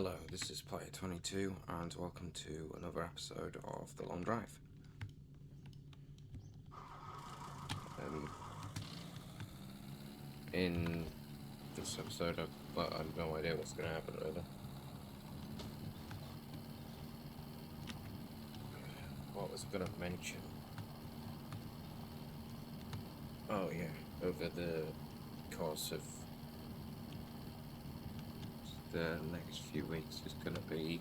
Hello, this is Player22 and welcome to another episode of The Long Drive. In this episode, I have no idea what's going to happen really. What was I going to mention? Oh yeah, over the course of the next few weeks is going to be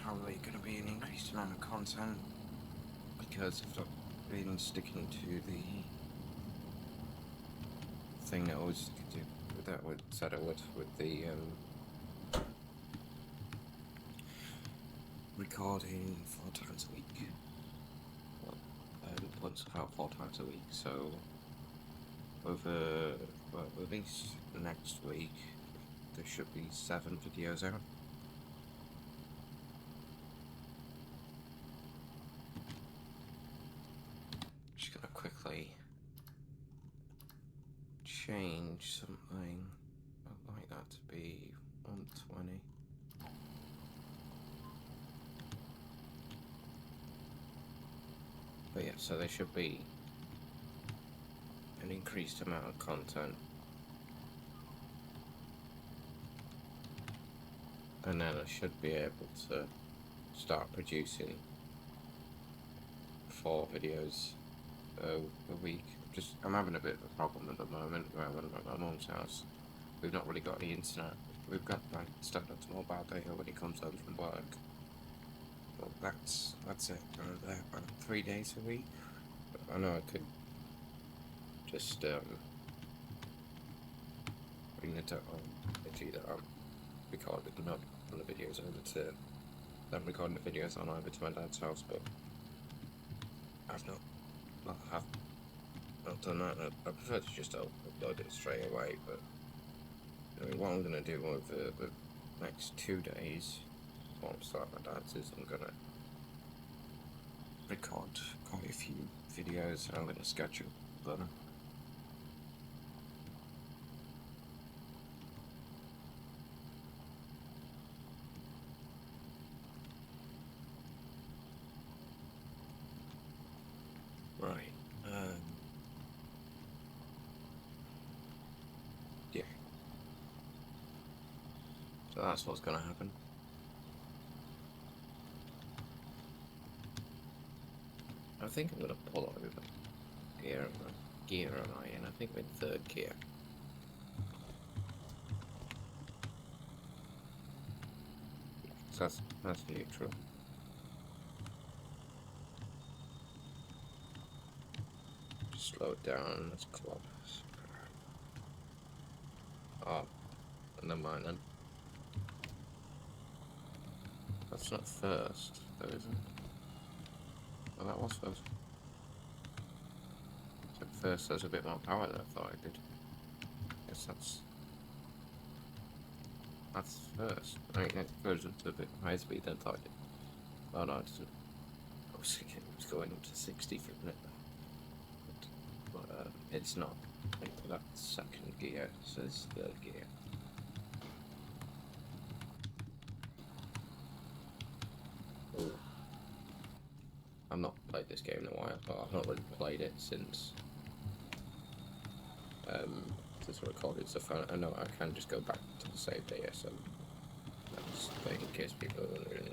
probably going to be an increased amount of content because I've been sticking to the thing that I was said I would with the recording 4 times a week. Once about 4 times a week, so over at least next week there should be 7 videos out. Just gonna quickly change something. I'd like that to be 120. But yeah, so there should be an increased amount of content. And then I should be able to start producing 4 videos a week. I'm having a bit of a problem at the moment where I'm at my mum's house. We've not really got any internet. We've got my standard mobile data when he comes home from work. Well, that's it. About 3 days a week. But I know I could just bring it up on that I'm recording not on the videos over to I'm recording the videos on over to my dad's house, but I've not done that. I prefer to just upload it straight away, but I mean, what I'm going to do over the next 2 days while I'm starting my dad's is I'm going to record quite a few videos and I'm going to schedule them. Right. Yeah. So that's what's going to happen. I think I'm going to pull over gear am I in? I think we're in 3rd gear. So that's neutral. Just slow it down, that's club. Oh, never mind then. That's not first, though, is it? Well, that was first. So first there's a bit more power than I thought it did. Guess that's first. I mean, it goes up to a bit higher speed than I thought it did. Oh no, I was thinking it was going up to 60 for a minute. But it's not. I think that's 2nd gear, it says 3rd gear. Ooh. I've not played this game in a while, but I've not really played it since I recorded stuff. I know I can just go back to the save data, so that's in case people are wondering.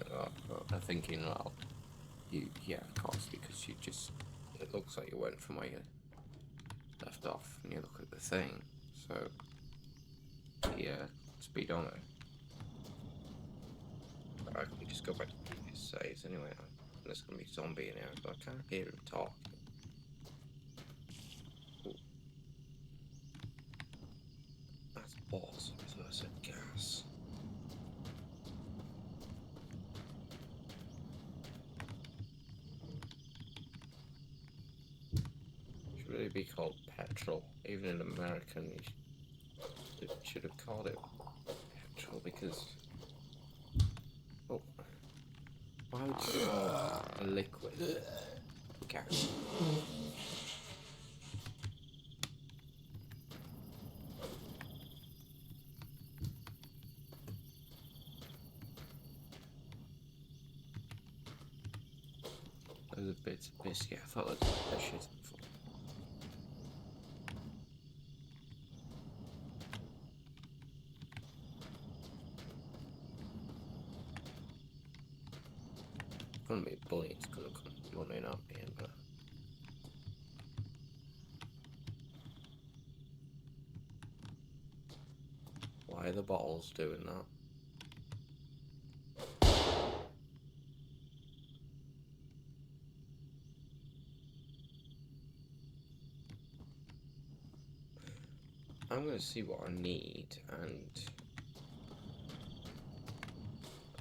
They're thinking, well, yeah, of course, because it looks like you went from where you left off, and you look at the thing, so the speed on it. But I can just go back to previous saves anyway. There's gonna be zombie in here, so I can't hear him talk. Ooh. That's awesome, so I said gas. It should really be called petrol. Even in American, you should have called it petrol because. Oh. Why would you call a liquid gas? There's a bit of biscuit. I thought that shit before. Gonna be a bully, it's gonna come running up here, but why are the bottles doing that? I'm gonna see what I need, and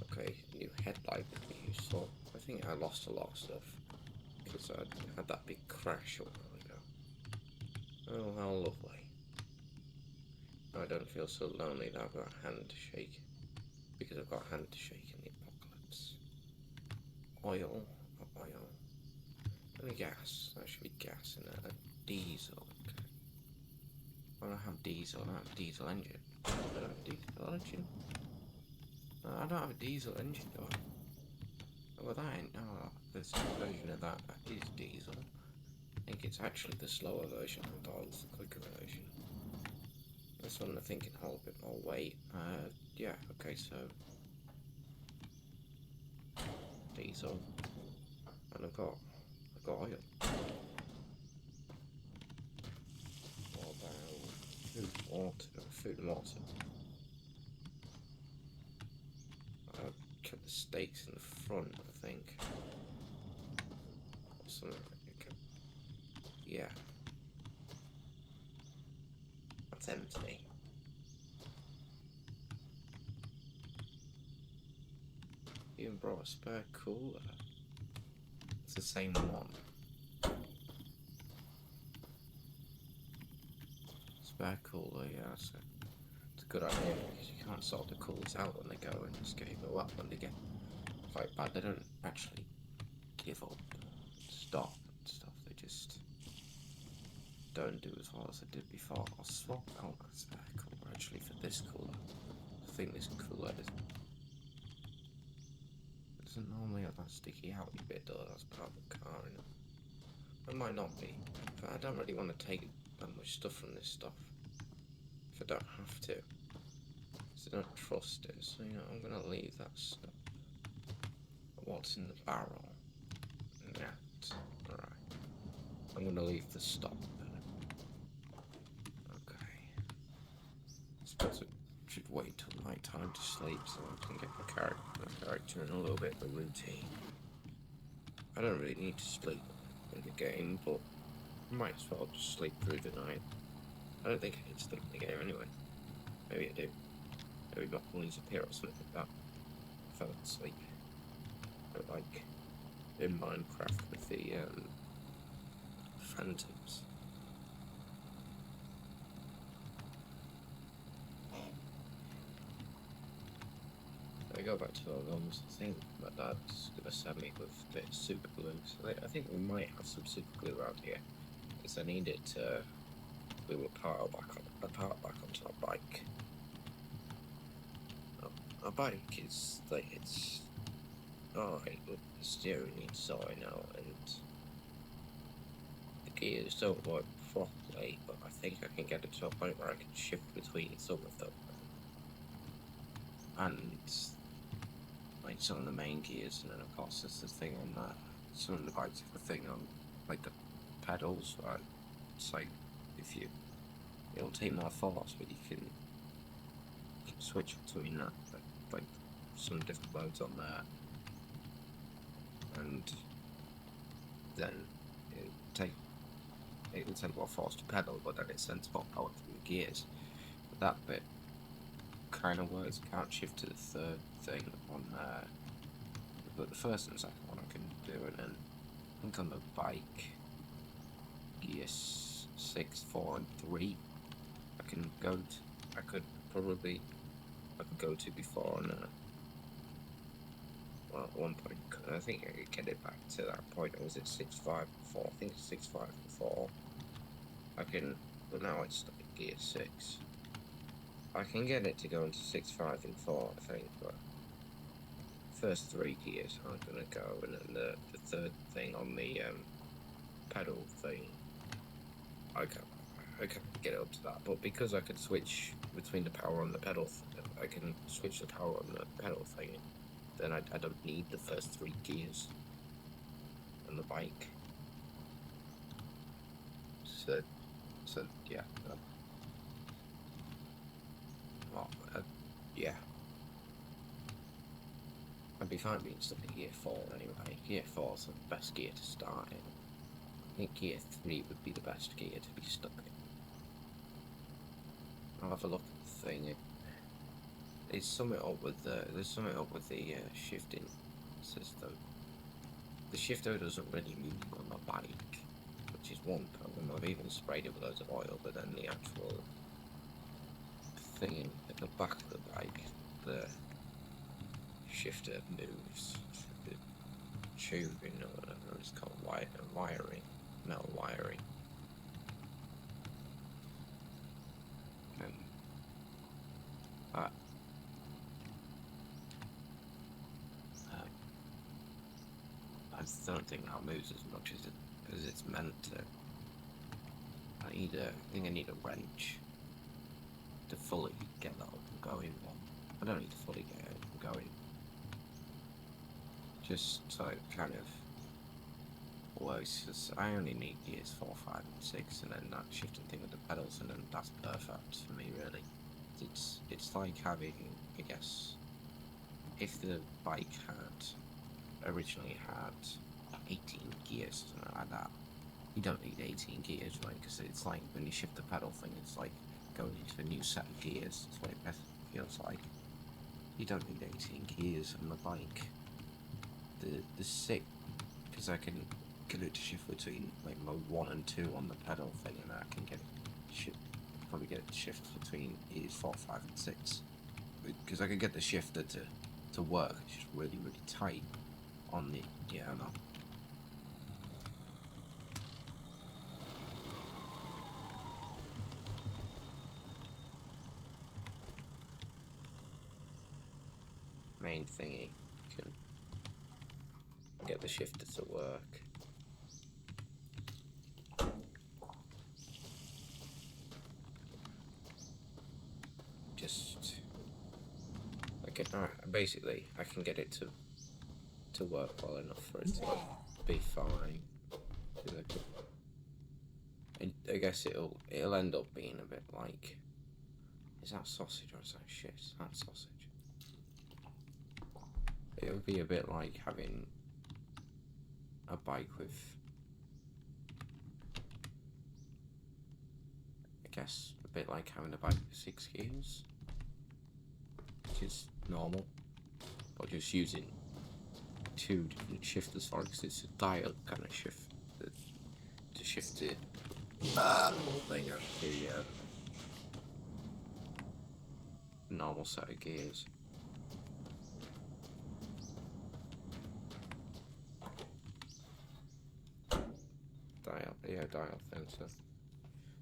okay, new headlight could be useful. I think I lost a lot of stuff because I had that big crash a while ago. Oh, how lovely. I don't feel so lonely that I've got a hand to shake, because I've got a hand to shake in the apocalypse. Oil, oil. And gas. There should be gas in there. Diesel. Okay. I don't have diesel. I don't have a diesel engine. I don't have a diesel engine. No, I don't have a diesel engine, do I? Oh, well, that ain't. No, there's a version of that is diesel. I think it's actually the slower version. I thought it was the quicker version. This one I think can hold a bit more weight. Yeah, okay, so diesel. And I've got oil. What about food and water? Food and water. I'll keep the steaks in the front, I think. Or something like that. Yeah. That's empty. Even brought a spare cooler. It's the same one. Spare cooler, yeah, it's a good idea because you can't sort the coolers out when they go in this game. But well, when they get quite bad, they don't actually give up, stop and stuff. They just don't do as well as they did before. I'll swap out a spare cooler actually for this cooler. I think this cooler doesn't normally have that sticky outy bit though. That's part of the car, you know. It might not be, but I don't really want to take that much stuff from this stuff if I don't have to. Because I don't trust it, so you know, I'm gonna leave that stuff. What's in the barrel? Net. Alright. I'm gonna leave the stop there. Okay. I suppose I should wait till night time to sleep so I can get my character in a little bit of a routine. I don't really need to sleep in the game, but I might as well just sleep through the night. I don't think I can sleep in the game anyway. Maybe I do. Maybe my ponies appear or something like that. I fell asleep. But like in Minecraft with the phantoms. I go back to the ones. I think my dad's gonna send me with a bit of super glue. So I think we might have some super glue around here. Because I need it to glue a part back onto our bike. Our bike is like it's alright, but the steering needs sorting out and the gears don't work properly, but I think I can get it to a point where I can shift between some of them. And like some of the main gears, and then of course there's the thing on that. Some of the bikes have a thing on like the pedals, right? It's like if you it'll take more force, but you can switch between that, like some different modes on there, and then it'll send more force to pedal, but then it sends more power from the gears. But that bit kind of works. I can't shift to the third thing on there, but the first and second one I can do, and then I think on the bike, gear 6, 4, and 3, I can go to, I could go to before on well, at one point, I think I could get it back to that point. Or was it 6.5 before? I think it's 6.5 before. I can, but now it's like gear 6. I can get it to go into 6.5 and 4, I think, but first 3 gears aren't gonna go, and then the third thing on the pedal thing, I can't get up to that. But because I can switch between the power on the pedal, I can switch the power on the pedal thing, then I don't need the first 3 gears on the bike. So yeah. Well, yeah. I'd be fine being stuck in gear 4 anyway. Gear 4's the best gear to start in. I think gear 3 would be the best gear to be stuck in. I'll have a look at the thing. There's something up with the shifting system. The shifter doesn't really move on the bike, which is one problem. I've even sprayed it with loads of oil, but then the actual thing at the back of the bike, the shifter moves. The tubing or whatever it's called, wiring, metal wiring. I don't think that moves as much as it's meant to. I think I need a wrench to fully get that up and going. I don't need to fully get it up and going. Just so it kind of works, because I only need gears 4, 5, and 6, and then that shifting thing with the pedals, and then that's perfect for me, really. It's like having, I guess, if the bike originally had 18 gears or something like that, you don't need 18 gears, right? Because it's like when you shift the pedal thing, it's like going into a new set of gears. That's what it feels like. You don't need 18 gears on the bike. The 6, because I can get it to shift between like mode 1 and 2 on the pedal thing, and I can probably get it to shift between gears 4, 5, and 6. Because I can get the shifter to work. It's just really, really tight on the, yeah, I know. Main thingy, you can get the shifter to work. Just, basically, I can get it to work well enough for it to be fine. I guess it'll end up being a bit like, is that sausage or is that shit? That's sausage. It'll be a bit like having a bike with, I guess, a bit like having a bike with 6 gears, which is normal, but just using 2 different shifters for it, because it's a dial kind of shift to shift the thing of the normal set of gears. Dial thing, so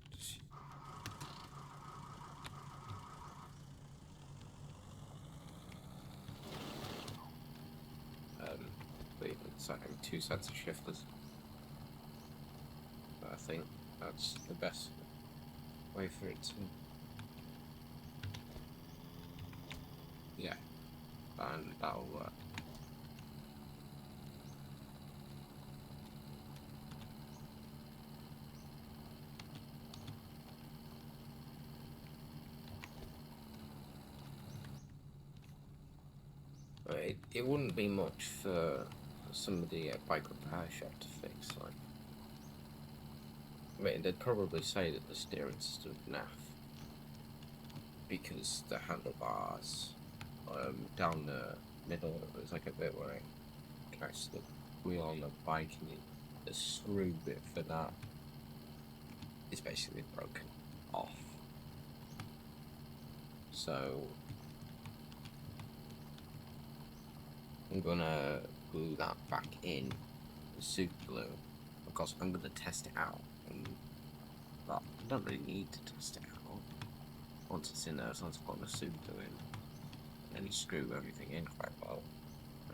just it's like 2 sets of shifters. But I think that's the best way for it to, yeah, and that'll work. It wouldn't be much for somebody at bike repair shop to fix. Like, I mean, they'd probably say that the steering system's naff because the handlebars down the middle, there's like a bit where it catches the wheel on the bike, and the screw bit for that is basically broken off. So I'm gonna glue that back in with super glue. Of course, I'm gonna test it out, but I don't really need to test it out. Once it's in there, as long as I've got the super glue in, and then you screw everything in quite well,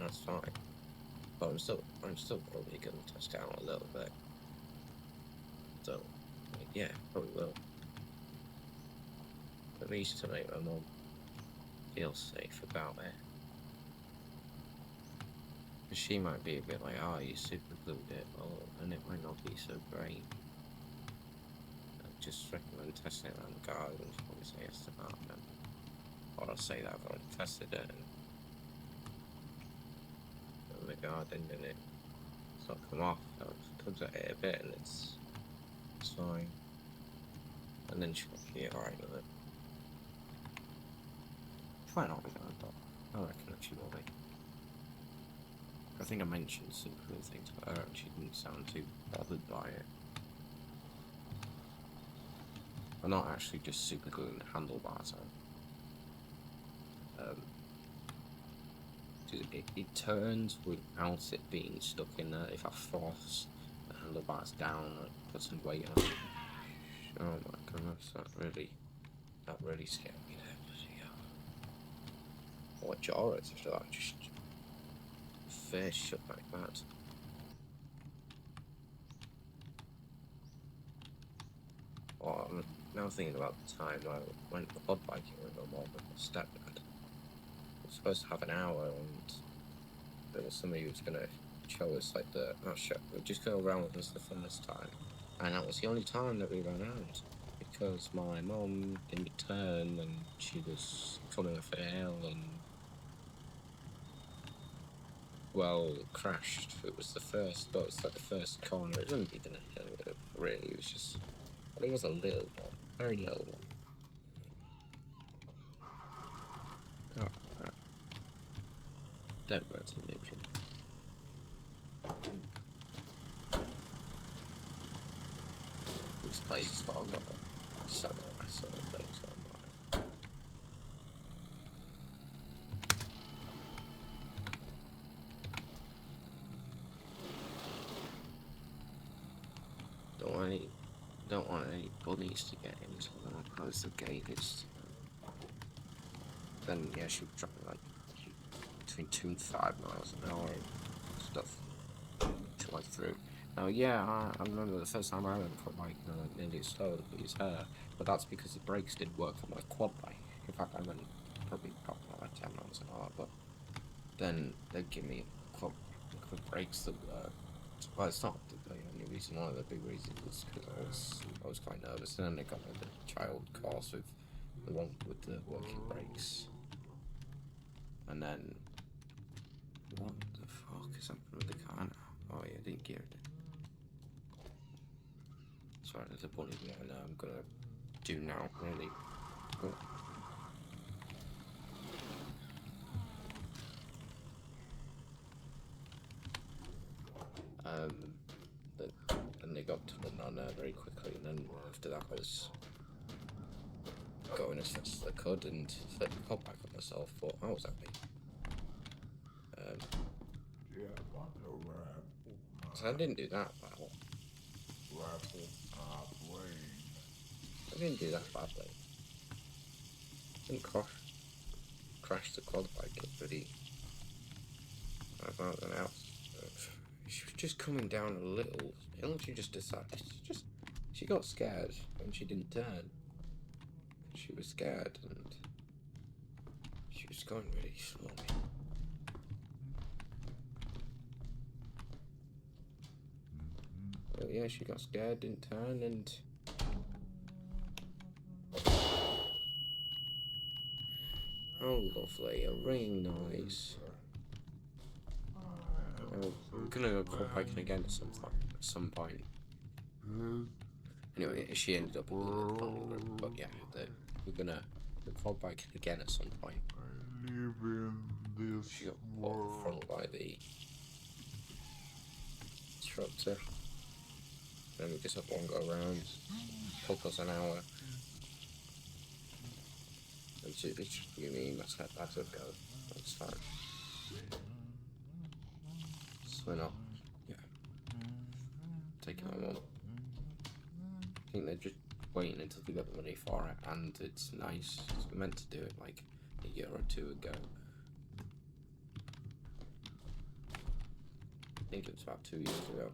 that's fine. But I'm still probably gonna test out a little bit. So, yeah, probably will. At least to make my mum feel safe about it. Because she might be a bit like, oh, you super glued it, well, and it might not be so great. I'd just recommend testing it around the garden. She'll probably say yes to that. Or I'll say that I've already tested it in the garden, and it's not come off. I've tugged at it a bit, and it's fine. And then she'll be alright with it. She might not be going, but I reckon that she will be. I think I mentioned some cool things to her, and she didn't sound too bothered by it. I'm not actually just super gluing the handlebars on. It turns without it being stuck in there. If I force the handlebars down and put some weight on it. Oh my goodness, that really scared me there. What jaw is after that? Just face shut like that. Oh, I'm now thinking about the time I went quad biking with my mom and my stepdad. We were supposed to have an hour, and there was somebody who was going to show us like we'd just go around with us the first time, and that was the only time that we ran out because my mom didn't turn and she was coming off a hill and crashed. It was the first, but it's like the first corner. It wasn't even a hill, really. It was just, but it was a little one, very little one. Oh, don't go to the mission. This place is fog up. Some of things online. Don't want any bunnies to get in, so I'm gonna close the gate. Then yeah, she'll drop like between 2 and 5 miles an hour and stuff to like through. Now yeah, I remember the first time I went for like nearly slowed to use her, but that's because the brakes didn't work on my quad bike. In fact, I went probably like 10 miles an hour, but then they'd give me quick brakes that were. Well, it's not the only reason. One of the big reasons was because I was quite nervous, and then they got me the child course with the one with the working brakes, and then what the fuck is happening with the car now? Oh yeah, I didn't gear it. Sorry, there's a bunny there. I know I'm gonna do now. Really. Oh. Then they got to the run there very quickly, and then after that was going as fast as I could and flip the cop back on myself, but I was happy. So I didn't do that well. I didn't do that badly. I didn't crash the quad bike, but I found something else. She was just coming down a little hill, and she just decided, she got scared when she didn't turn. She was scared, and she was going really slowly. But yeah, she got scared, didn't turn, and oh lovely, a ringing noise. I'm gonna go quad biking again at some point. Anyway, she ended up in the living room, but yeah, we're gonna go quad biking again at some point. She got put front by the instructor. Then we just have one go around, took us an hour. And it's just me, that's a go. That's fine. So not, yeah, taking my mum. I think they're just waiting until they get the money for it, and it's nice. It's meant to do it like a year or two ago. think it was about 2 years ago.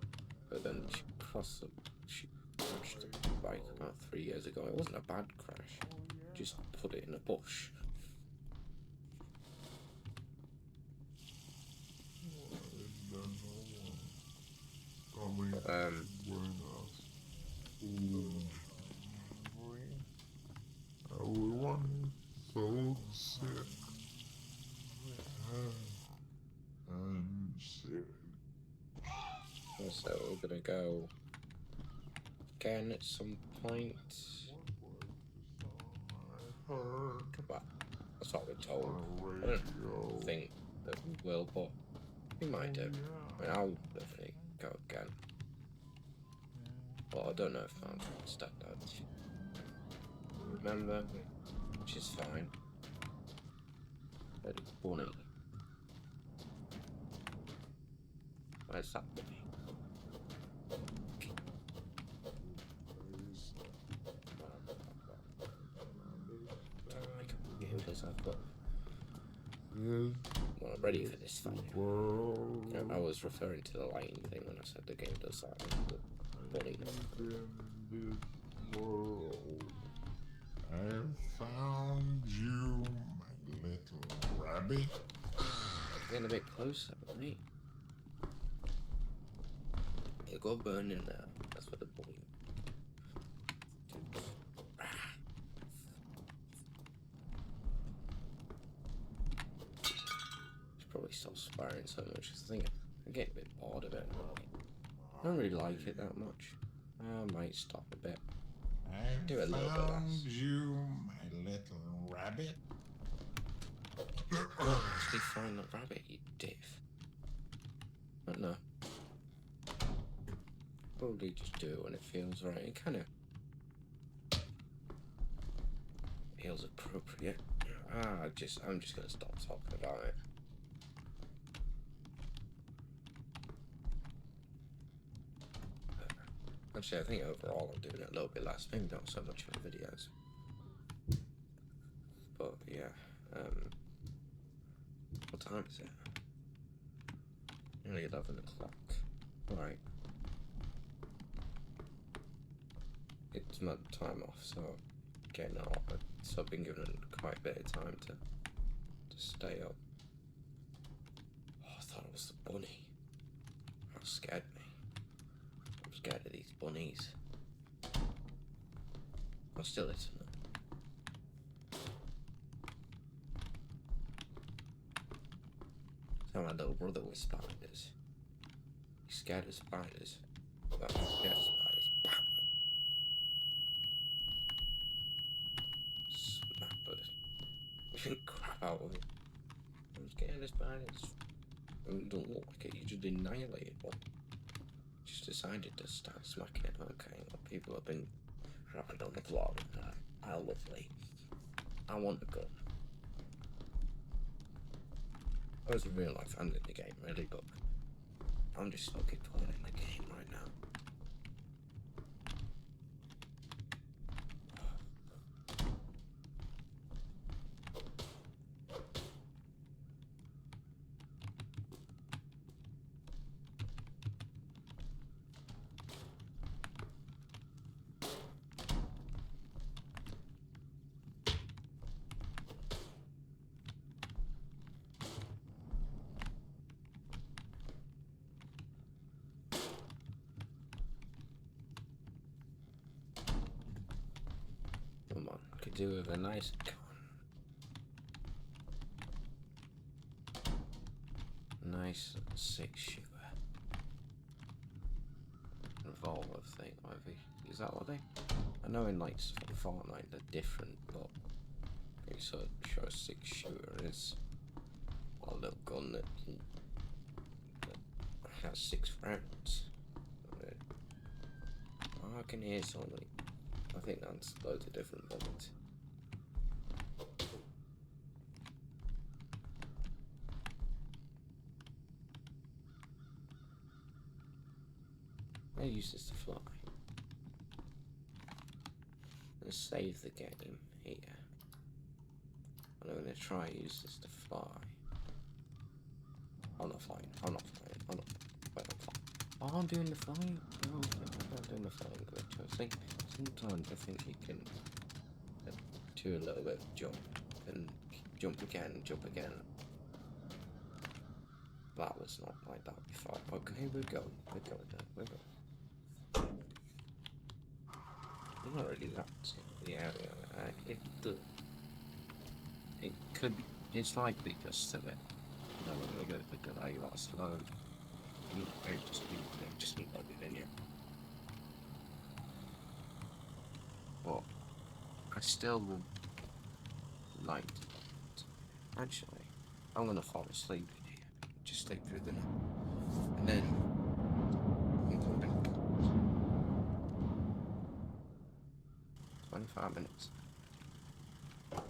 But then she crashed the bike about 3 years ago. It wasn't a bad crash. Just put it in a bush. Everyone so sick. I'm sick. So we're gonna go again at some point. Come on, that's what we're told. I don't think that we will, but we might do. I mean, I'll definitely go again. Well, I don't know if I'm stuck out. Remember, which is fine. But it's bunny. Where's that bunny? Well, I'm ready for this fight. I was referring to the lighting thing when I said the game does that. The bunny. I found you, my little rabbit. Getting a bit closer, mate. You go burn in there. That's what the bunny. Probably stop sparring so much because I think I'm getting a bit bored of it. I don't really like it that much. I might stop a bit. Do it a little bit less. You, my little rabbit. Actually find that rabbit, you diff. But no. Probably just do it when it feels right. It kind of feels appropriate. I'm just gonna stop talking about it. Actually, I think overall I'm doing it a little bit less. Maybe not so much in the videos. But yeah, what time is it? Nearly 11 o'clock. Alright. It's my time off, so getting up. So I've been given quite a bit of time to stay up. Oh, I thought it was the bunny. That scared me. I'm scared of these bunnies. I'm still listening. Sound like my little brother with spiders. He's scared of spiders. Well, I'm scared of spiders. Smack the crap out of him. I'm scared of spiders. It don't look like it. You just annihilated one. Just decided to start smacking it. Okay, well, people have been rapping on the vlog. How lovely. I want a gun. I was a real life fan in the game, really, but I'm just so good playing in the game right now. Come on, could do with a nice gun. Nice 6-shooter. Revolver thing, maybe. Is that what they? I know in like Fortnite they're different, but okay, so sure a 6-shooter is a little gun that has 6 rounds. Oh, I can hear somebody. I think that's loads of different bullets. I use this to fly. I'm gonna save the game here. And I'm gonna try use this to fly. I'm not flying. I'm not flying. I'm not. Wait, Oh, I'm doing the flying. No, I'm doing the flying glitch. I think sometimes I think you can do a little bit of jump and jump again, jump again. That was not like that before. Okay, we're going there. We're going. I'm not really that in the area. It could be. It's likely just a bit. No, we're gonna go with the delay that slow. Just need like it in here. But I still would like to. Actually, I'm gonna fall asleep in here. Just sleep through the night. And then I'm coming back. 25 minutes. I'm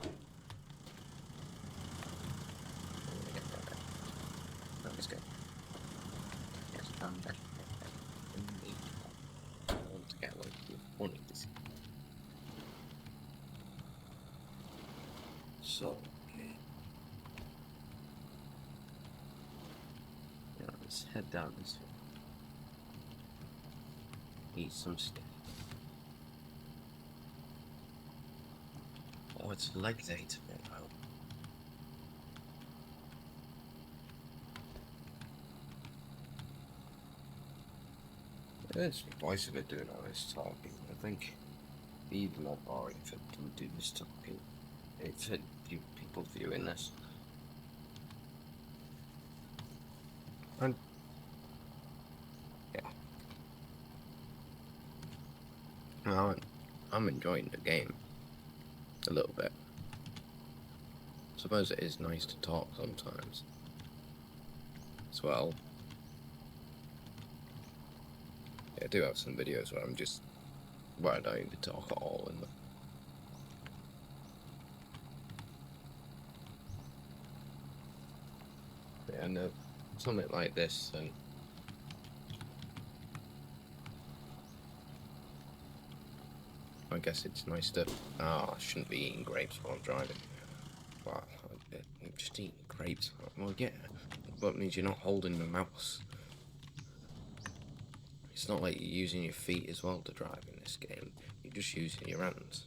gonna get there. No, let's go. Yes, I'm back. I want to get away from wanting to see. So, yeah, let's head down this way. Eat some steak. Oh, it's leg day tomorrow. It's the voice of it doing all this talking. I think it'd be even more boring if it didn't do this talking. It's people viewing this. And yeah. Well, I'm enjoying the game a little bit. I suppose it is nice to talk sometimes as well. Yeah, I do have some videos where I don't even talk at all in them. Yeah, and something like this, and I guess it's nice to. I shouldn't be eating grapes while I'm driving. Well, I'm just eating grapes. Well, yeah, but it means you're not holding the mouse. It's not like you're using your feet as well to drive in this game. You're just using your hands.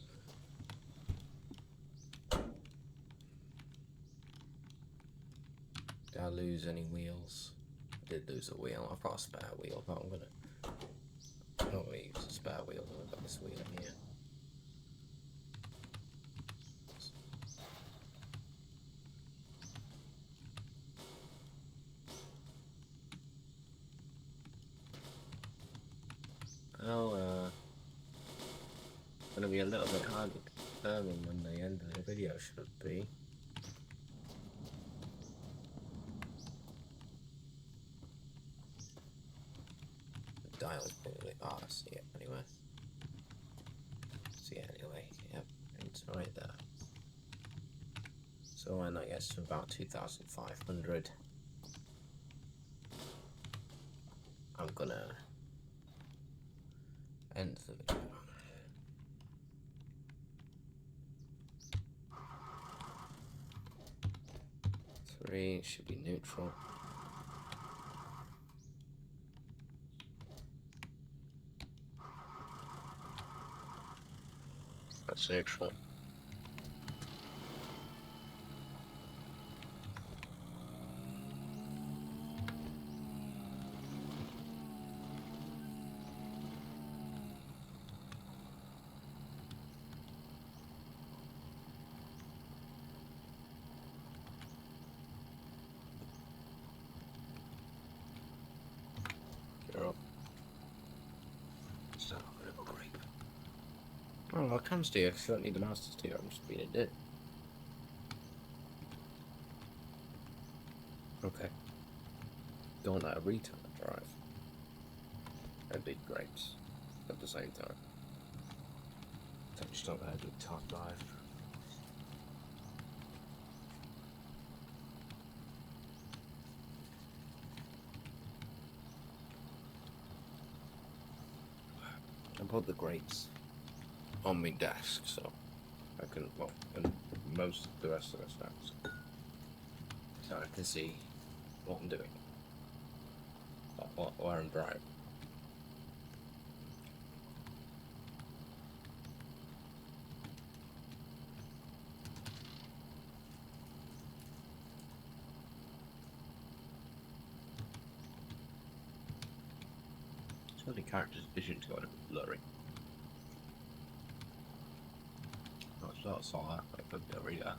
Did I lose any wheels? I did lose a wheel. I've got a spare wheel, but I'm not gonna use a spare wheel. I've got this wheel in here. Well, gonna be a little bit hard to determine when the end of the video should be. The dial's probably I see it anyway. Yep, it's right there. So when that gets to about 2,500, I'm gonna end the video. 3 should be neutral. That's neutral. You're up. So, a little grape. Oh, I can steer because I don't need the mouse to steer. I'm just being a dick. Okay. Don't let a retard drive. And big grapes at the same time. I just don't let a retard drive. I put the grapes on my desk so I can, well, and most of the rest of the stats. So I can see what I'm doing, where I'm driving. bloody character's vision's got a bit blurry. I sort of saw that, like a blurry there.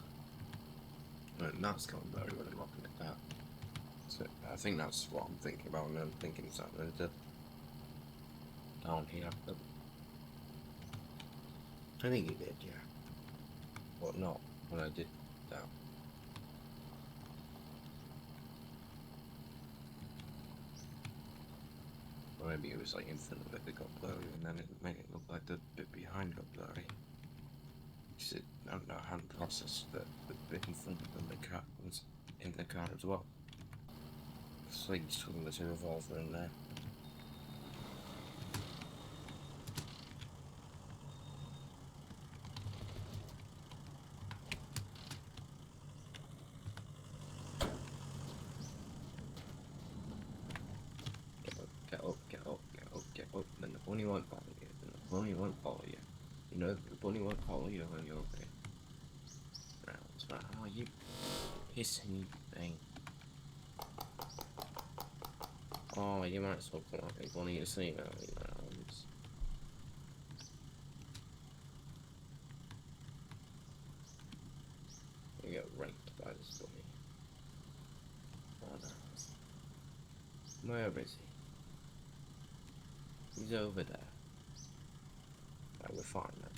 And that's kind of blurry when I'm looking at that. So I think that's what I'm thinking about, and I'm thinking something down here. But I think it did, yeah. But not when I did that. Or maybe it was like infinitely it got blurry and then it made it look like the bit behind got blurry. Just I don't know how to process the bit in front of the car was in the car as well. So you just took the two revolver in there. Get up, get up, get up, get up, then the bunny won't follow you, then the bunny won't follow you. You know the bunny won't follow you when you're okay. Rounds, right? How are you pissing thing? Oh, you might as well come out with bunny to see now, rounds. You get raped by this bunny. Oh no. Where is he? He's over there. Right, we're fine now.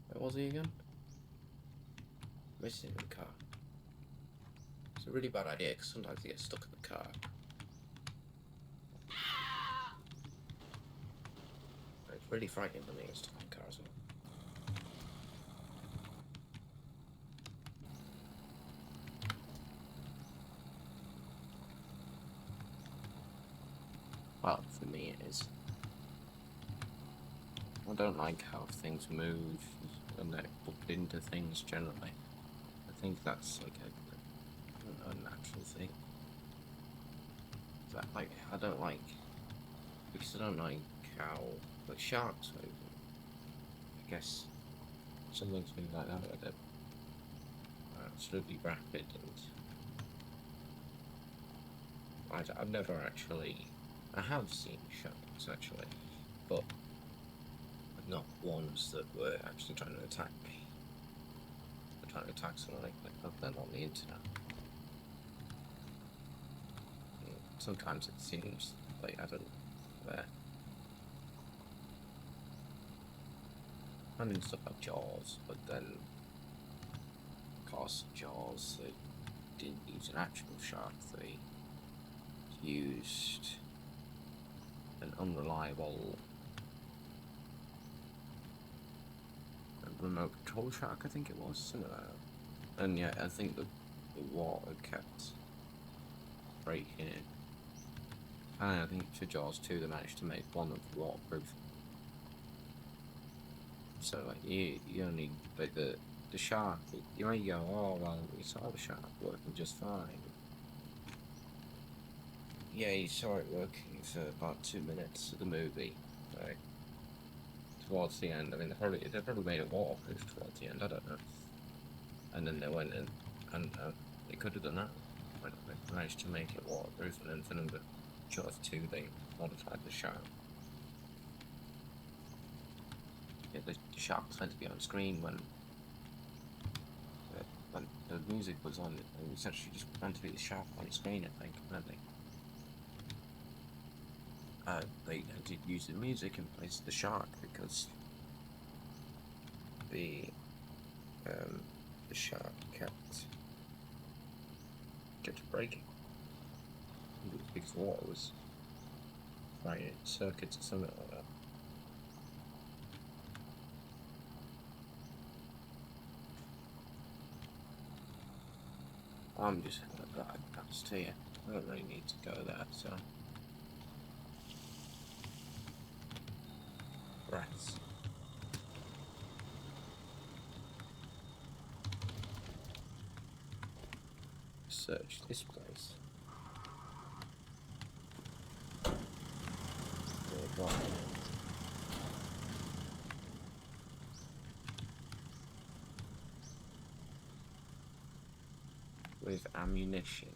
Where was he again? Missing in the car. It's a really bad idea because sometimes you get stuck in the car. It's really frightening when you get stuck in the car as well. Well, for me it is. I don't like how things move and they bump into things generally. I think that's like a unnatural thing. That, like, I don't like, because I don't like how, like, sharks move. I guess some things move like that are absolutely rapid, and I've never actually, I have seen sharks actually, but not ones that were actually trying to attack me. They're trying to attack someone like them on the internet. And sometimes it seems like, I don't know, I mean stuff like Jaws, but then of course Jaws, they didn't use an actual shark, they used an unreliable remote control shark, I think it was, something like that. And yeah, I think the water kept breaking in. And I think for Jaws 2 they managed to make one of the waterproof. So like you only, like the shark, you might go, oh well, we saw the shark working just fine. Yeah, you saw it working for about 2 minutes of the movie, right? Towards the end, I mean, they probably made it waterproof towards the end, I don't know. And then they went in, and they could have done that. Like, they managed to make it waterproof, and then for number Jaws 2, they modified the shark. Yeah, the shark was meant to be on screen when the music was on. It was actually just meant to be the shark on screen, I think, weren't they? They did use the music in place of the shark because the shark kept breaking. It was because water was right circuits or something like that. I'm just gonna drive past here. I don't really need to go there, so. Rats. Search this place. with ammunition.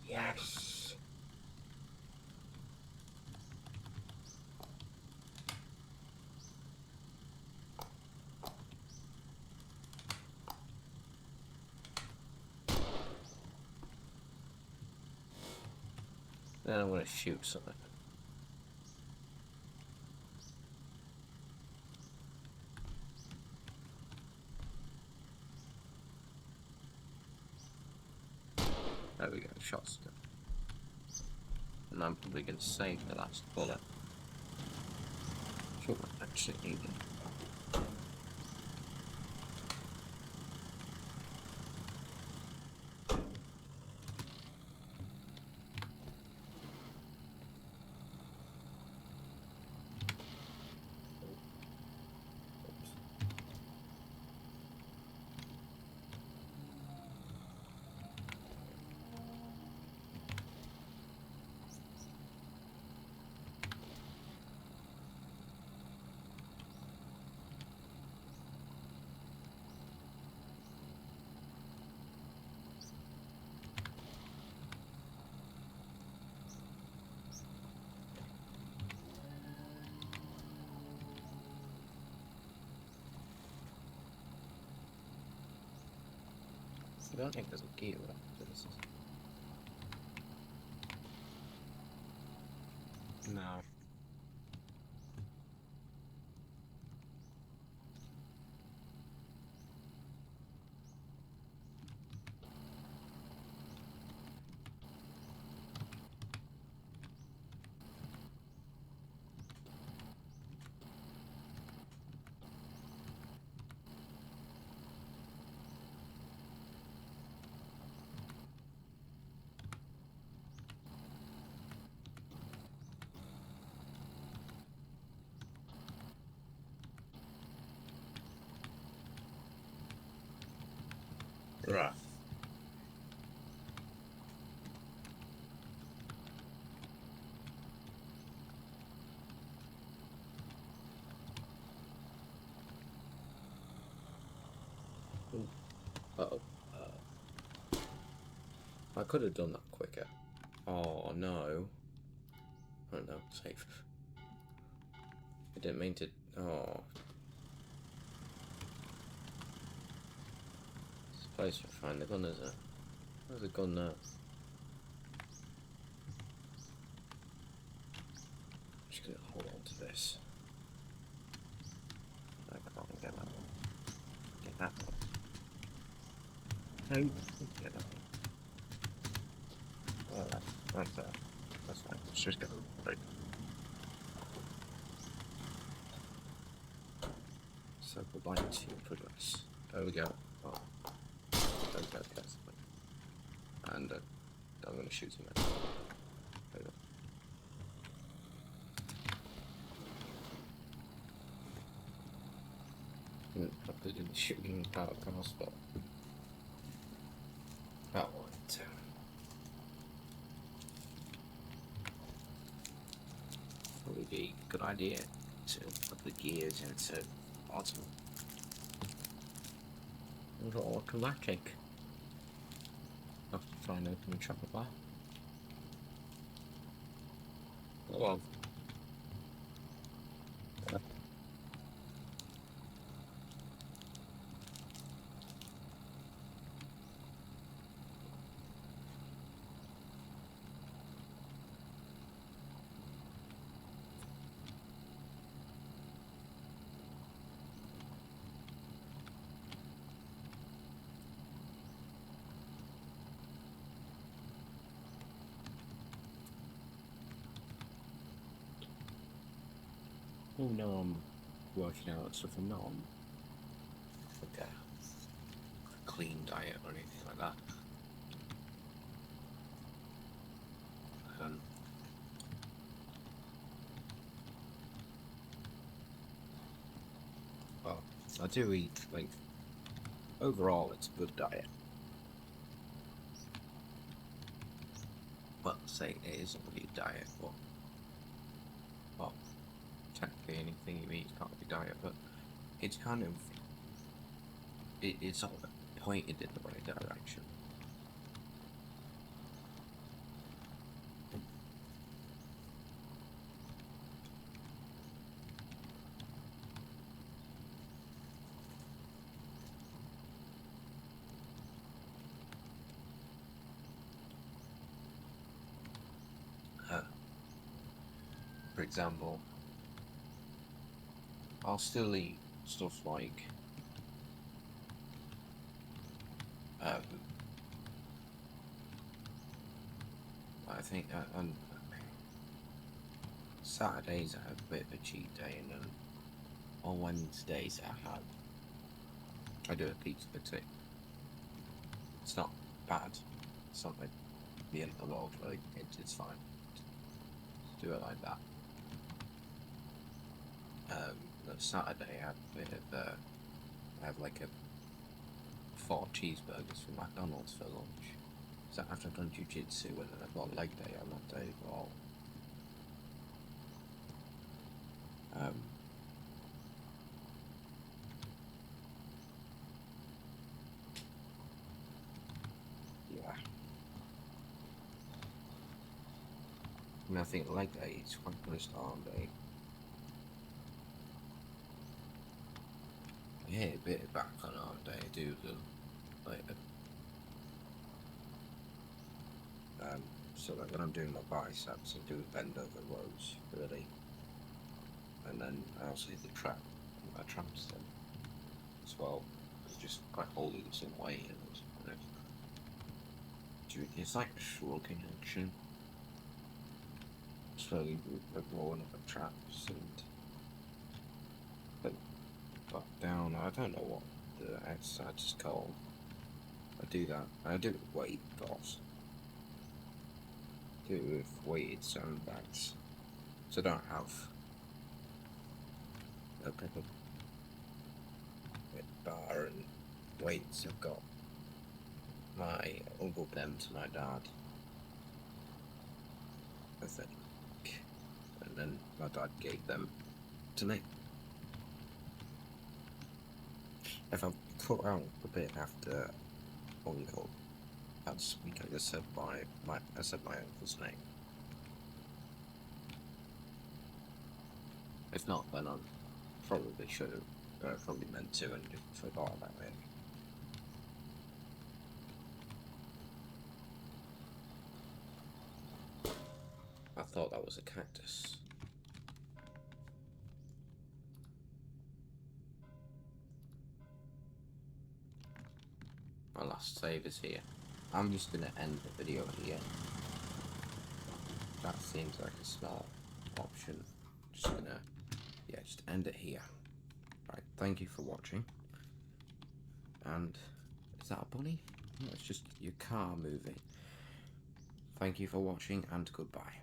Yes! Then I'm gonna shoot something. There we go, shots. And I'm probably gonna save the last bullet. Sure, I actually need it. I don't think there's a gear after this. No. Right. Uh-oh. I could have done that quicker. Oh, no. Oh, no. Safe. I didn't mean to... Oh. This place to find the gun, is it? Where's the gun now? I'm just gonna hold on to this. I can't get that one. Get that one. No, get that one. Oh, that's fine. Let's just go. Right. So goodbye to progress. There we go. Oh. There we go, that's fine. And I'm gonna shoot him. There we go. Probably didn't shoot him out of cars, but that one too. Probably be a good idea to put the gears into auto. Automatic. I'll have to try and open the chopper bar. Oh well. Oh no, I'm working out stuff I'm not on. Like a clean diet or anything like that. Well, I do eat, like, overall it's a good diet. Well, say it is a good diet, but, well, technically anything you eat can't be diet, but it's kind of, it's all pointed in the right direction. example, I'll still eat stuff like I think on Saturdays I have a bit of a cheat day, and then on Wednesdays I do a pizza for two. It's not bad. It's not like the end of the world. Like it's fine. Do it like that. On Saturday I have a bit of I have like 4 cheeseburgers from McDonald's for lunch. So after I've done jiu-jitsu and then I've got leg day on that day as well. Yeah. I mean, I think leg day is quite good start day. Yeah, a bit back on arm day. I do the like so like when I'm doing my biceps, I do bend over rows really, and then I also hit the trap, my traps then as well. It's just quite holding the same weight and it's kind of, it's like a shrugging action. Slowly rolling up the traps and put back down. I don't know what the exercise is called. I do that. I do it with weight, of course. Do it with weighted sandbags. So I don't have a proper bar and weights. I've got my uncle them to my dad, I think. And then my dad gave them to me. If I cut out a bit after uncle, that's because I said my uncle's name. If not, then I probably should have probably meant to and just forgot about it. I thought that was a cactus. My last save is here. I'm just gonna end the video here. That seems like a smart option. Just gonna, yeah, just end it here. Right, thank you for watching. And is that a bunny? No, it's just your car moving. Thank you for watching and goodbye.